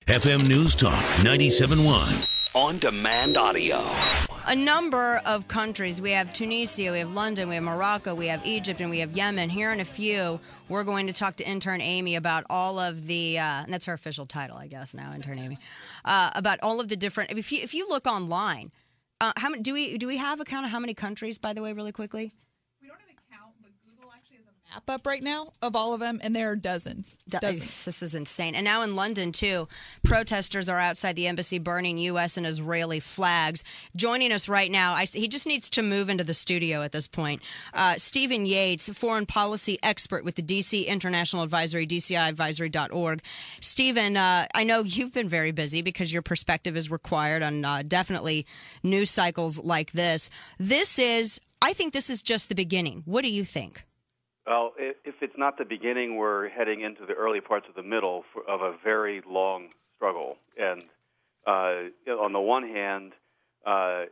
FM NewsTalk 97.1. On-demand audio. A number of countries. We have Tunisia, we have London, we have Morocco, we have Egypt, and we have Yemen. Here in a few, we're going to talk to intern Amy about all of the, and that's her official title, I guess now, intern Amy, about all of the different, if you look online, how many, do we have a count of how many countries, by the way, really quickly? We don't even count, but Google actually has a map up right now of all of them, and there are dozens. This is insane. And now in London, too, protesters are outside the embassy burning U.S. and Israeli flags. Joining us right now, he just needs to move into the studio at this point. Stephen Yates, foreign policy expert with the D.C. International Advisory, DCIadvisory.org. Stephen, I know you've been very busy because your perspective is required on definitely news cycles like this. I think this is just the beginning. What do you think? Well, if it's not the beginning, we're heading into the early parts of the middle of a very long struggle. And on the one hand, I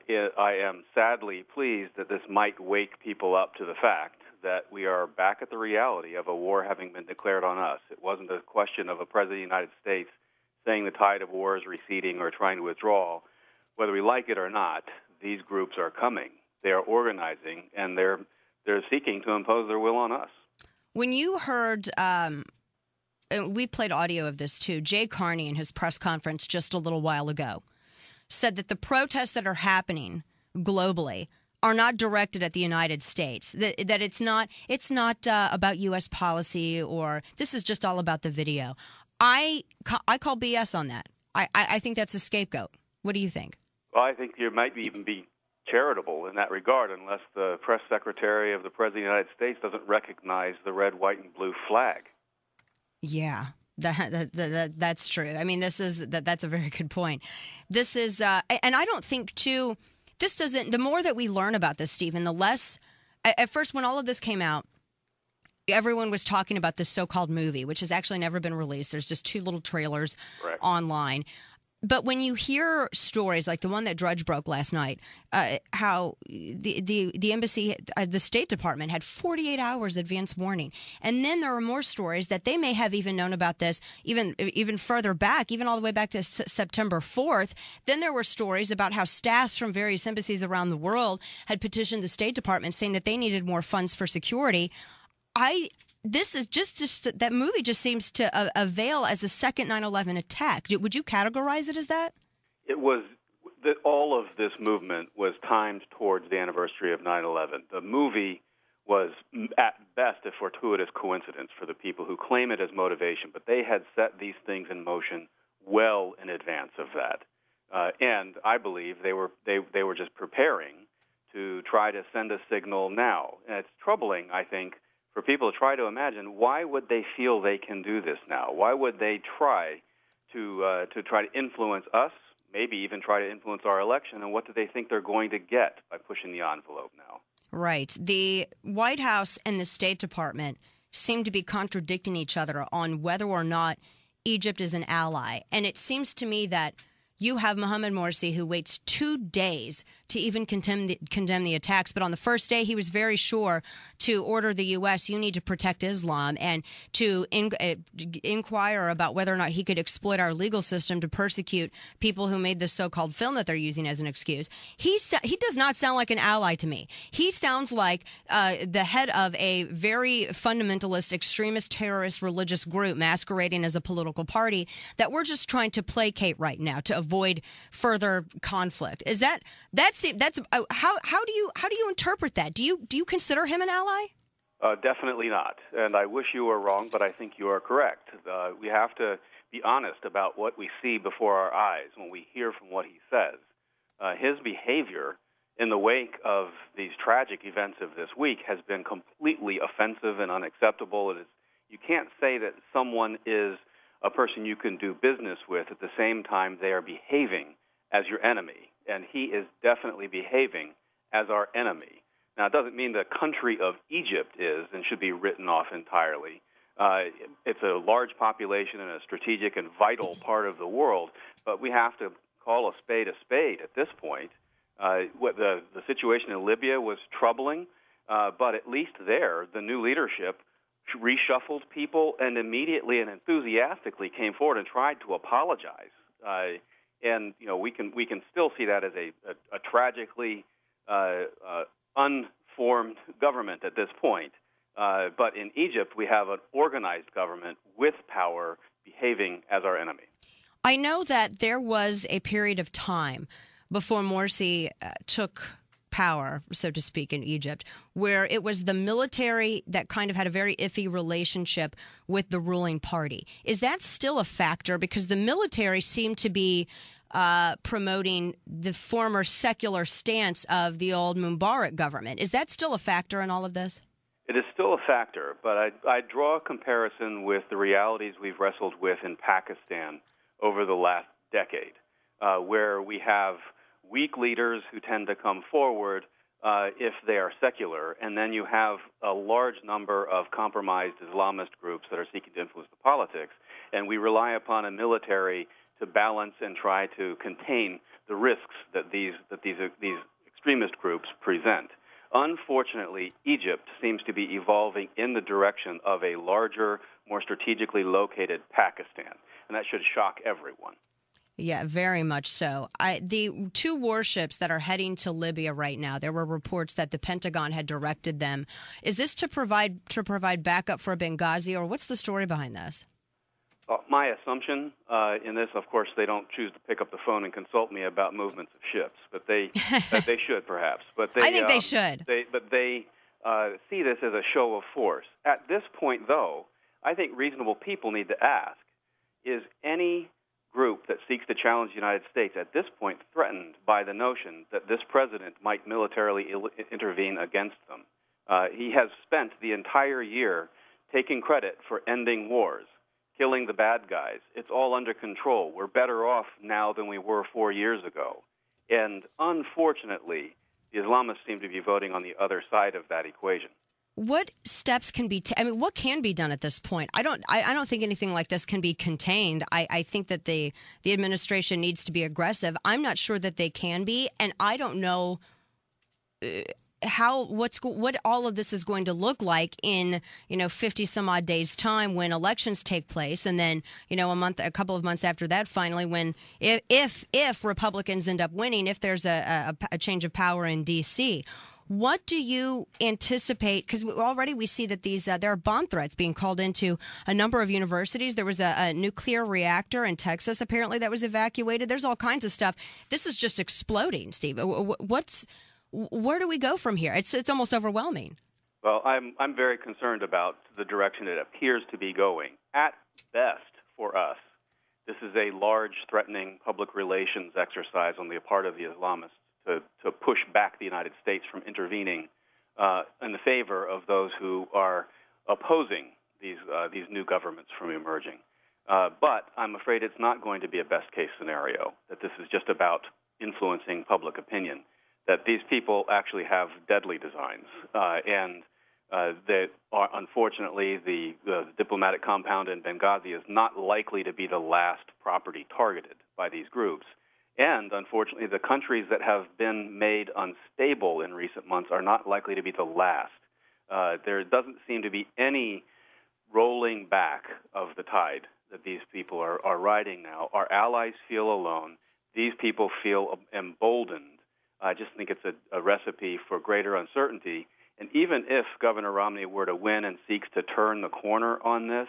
am sadly pleased that this might wake people up to the fact that we are back at the reality of a war having been declared on us. It wasn't a question of a president of the United States saying the tide of war is receding or trying to withdraw. Whether we like it or not, these groups are coming. They are organizing, and they're seeking to impose their will on us. When you heard, we played audio of this too, Jay Carney in his press conference just a little while ago said that the protests that are happening globally are not directed at the United States, that it's not about U.S. policy, or this is just all about the video. I call BS on that. I think that's a scapegoat. What do you think? Well, I think you might even be charitable in that regard, unless the press secretary of the President of the United States doesn't recognize the red, white, and blue flag. Yeah, that's true. I mean, that's a very good point. This is, and I don't think too. This doesn't. The more that we learn about this, Stephen, the less. At first, when all of this came out, everyone was talking about this so-called movie, which has actually never been released. There's just 2 little trailers online. But when you hear stories like the one that Drudge broke last night, how the embassy, the State Department had 48 hours advance warning. And then there are more stories that they may have even known about this even further back, even all the way back to September 4th. Then there were stories about how staffs from various embassies around the world had petitioned the State Department saying that they needed more funds for security. This is just that movie just seems to avail as a second 9/11 attack. Would you categorize it as that? It was all of this movement was timed towards the anniversary of 9/11. The movie was at best a fortuitous coincidence for the people who claim it as motivation, but they had set these things in motion well in advance of that. And I believe they were just preparing to try to send a signal now. And it's troubling, I think, for people to try to imagine, why would they feel they can do this now? Why would they try to influence us, maybe even try to influence our election, and what do they think they're going to get by pushing the envelope now? Right. The White House and the State Department seem to be contradicting each other on whether or not Egypt is an ally. And it seems to me that you have Mohamed Morsi, who waits 2 days to even condemn the attacks. But on the first day, he was very sure to order the U.S., you need to protect Islam, and to inquire about whether or not he could exploit our legal system to persecute people who made this so-called film that they're using as an excuse. He does not sound like an ally to me. He sounds like the head of a very fundamentalist, extremist, terrorist religious group masquerading as a political party that we're just trying to placate right now to avoid further conflict. Is that's how do you interpret that? Do you consider him an ally? Definitely not. And I wish you were wrong, but I think you are correct. We have to be honest about what we see before our eyes when we hear from what he says. His behavior in the wake of these tragic events of this week has been completely offensive and unacceptable. You can't say that someone is a person you can do business with at the same time they are behaving as your enemy. And he is definitely behaving as our enemy. Now, it doesn't mean the country of Egypt is and should be written off entirely. It's a large population and a strategic and vital part of the world, but we have to call a spade at this point. The situation in Libya was troubling, but at least there, the new leadership reshuffled people and immediately and enthusiastically came forward and tried to apologize. And we can still see that as a tragically unformed government at this point. But in Egypt, we have an organized government with power behaving as our enemy. I know that there was a period of time before Morsi took power, so to speak, in Egypt, where it was the military that kind of had a very iffy relationship with the ruling party. Is that still a factor? Because the military seemed to be promoting the former secular stance of the old Mubarak government. Is that still a factor in all of this? It is still a factor, but I draw a comparison with the realities we've wrestled with in Pakistan over the last decade, where we have weak leaders who tend to come forward if they are secular, and then you have a large number of compromised Islamist groups that are seeking to influence the politics, and we rely upon a military to balance and try to contain the risks that these extremist groups present. Unfortunately, Egypt seems to be evolving in the direction of a larger, more strategically located Pakistan, and that should shock everyone. Yeah, very much so. The two warships that are heading to Libya right now, there were reports that the Pentagon had directed them. Is this to provide backup for Benghazi, or what's the story behind this? My assumption in this, of course, they don't choose to pick up the phone and consult me about movements of ships, but they should perhaps. But I think they should. They see this as a show of force. At this point, though, I think reasonable people need to ask: is any group that seeks to challenge the United States at this point threatened by the notion that this president might militarily intervene against them? He has spent the entire year taking credit for ending wars, killing the bad guys. It's all under control. We're better off now than we were 4 years ago. And unfortunately, the Islamists seem to be voting on the other side of that equation. What steps can be what can be done at this point? I don't think anything like this can be contained. I think that the administration needs to be aggressive. I'm not sure that they can be, and I don't know what all of this is going to look like in 50 some odd days time when elections take place, and then a couple of months after that, finally, when if Republicans end up winning, if there's a change of power in D.C. What do you anticipate? Because already we see that there are bomb threats being called into a number of universities. There was a nuclear reactor in Texas, apparently, that was evacuated. There's all kinds of stuff. This is just exploding, Steve. Where do we go from here? It's almost overwhelming. Well, I'm very concerned about the direction it appears to be going. At best, for us, this is a large, threatening public relations exercise on the part of the Islamists to push back the United States from intervening in the favor of those who are opposing these new governments from emerging. But I'm afraid it's not going to be a best-case scenario, that this is just about influencing public opinion, that these people actually have deadly designs, and that unfortunately the diplomatic compound in Benghazi is not likely to be the last property targeted by these groups. And, unfortunately, the countries that have been made unstable in recent months are not likely to be the last. There doesn't seem to be any rolling back of the tide that these people are riding now. Our allies feel alone. These people feel emboldened. I just think it's a recipe for greater uncertainty. And even if Governor Romney were to win and seeks to turn the corner on this,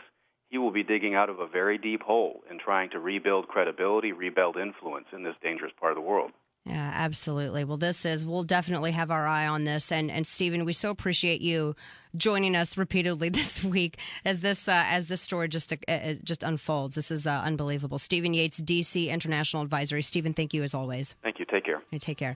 he will be digging out of a very deep hole and trying to rebuild credibility, rebuild influence in this dangerous part of the world. Yeah, absolutely. Well, we'll definitely have our eye on this. And Stephen, we so appreciate you joining us repeatedly this week as this story just unfolds. This is unbelievable. Stephen Yates, D.C. International Advisory. Stephen, thank you as always. Thank you. Take care. Take care.